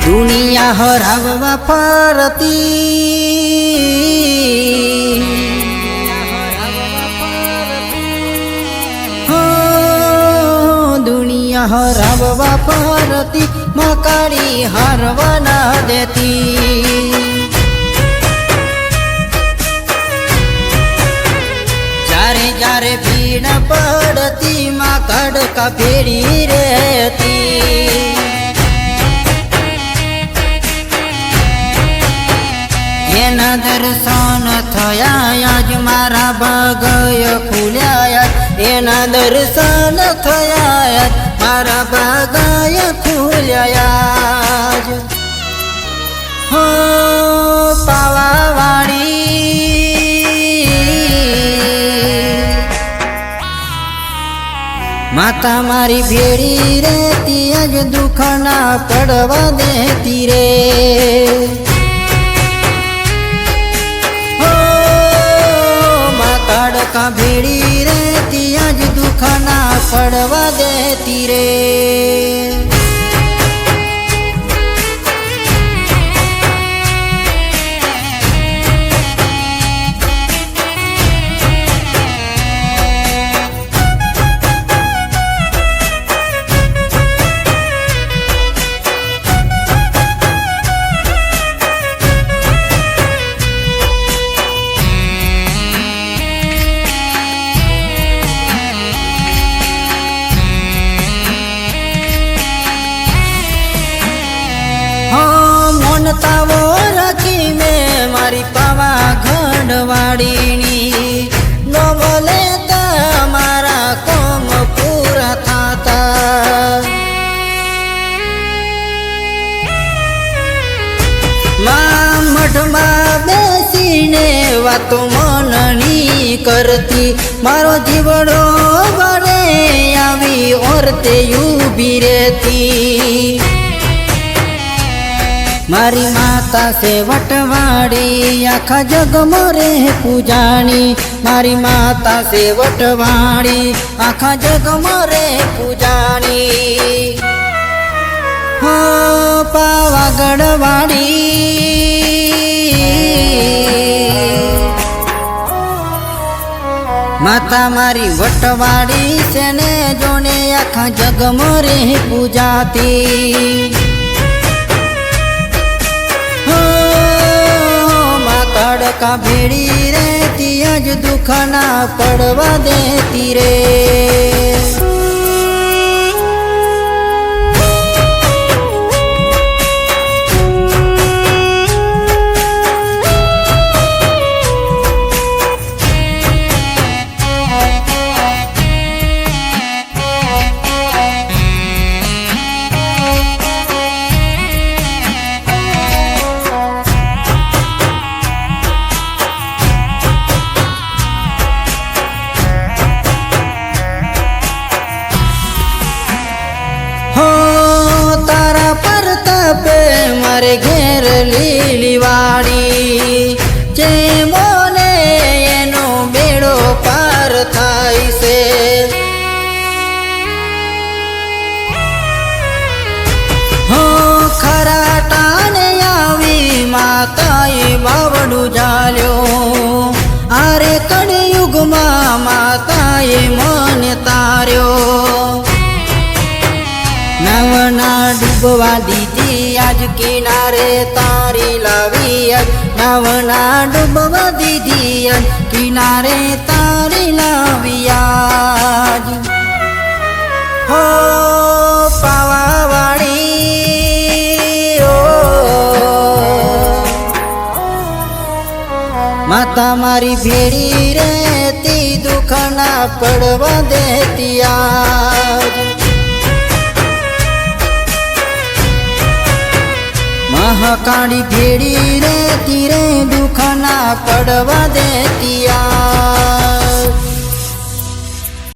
દુનિયા હરાવવા ફરતી દુનિયા હરાવવા ફરતી મકાડી હારવા ના દેતી જારે જારે ભીડ પડતી માં કડકા ભેડી રહેતી એના દર્શન થયા આજ મારા ભાગય ખુલ્યા એના દર્શન થયા આજ મારા ભાગય ખુલ્યા હો પાવાવાળી માતા મારી ભેડી રહેતી આજ દુઃખ ના પડવા દેતી રે કડકા ભેડી રહેતી આજ દુઃખ ના પડવા દેતી રે તાવો રાખી મેં મારી પાવાગઢ વાડીની નો ભલે તમારા કોમ પૂરા થાતા માં મઠમાં બેસીને વાતો મનની કરતી મારો જીવડો વડે આવી ઓરતે ઊભી રહેતી મારી માતા સે વટવાડી આખા જગમાં રે પૂજાણી મારી માતા સે વટવાડી આખા જગમાં રે પૂજાણી હો પાવાગઢ વાડી માતા મારી વટવાડી છે ને જોને આખા જગમાં રે પૂજાતી કડકા ભેડી રહેતી આજ દુઃખ ના પડવા દેતી રે મારે ઘેર લીલી વાડી જે મોને એનો બેડો પાર થાય છે હો ખરા ટાણે આવી માતાએ બાવડું ઝાલ્યો આરે કળિયુગમાં માતાએ મને તાર્યો નવના ડૂબવા દીધી આજ કિનારે તારી લાવી આજ નવના ડૂબવા દીધી આજ કિનારે તારી લાવી આજ હો પાવાવાળી ઓ માતા મારી ભેડી રહેતી દુઃખ ના પડવા દેતી આજ મહાકાળી ભેડી રહેતી રે દુઃખ ના પડવા દેતી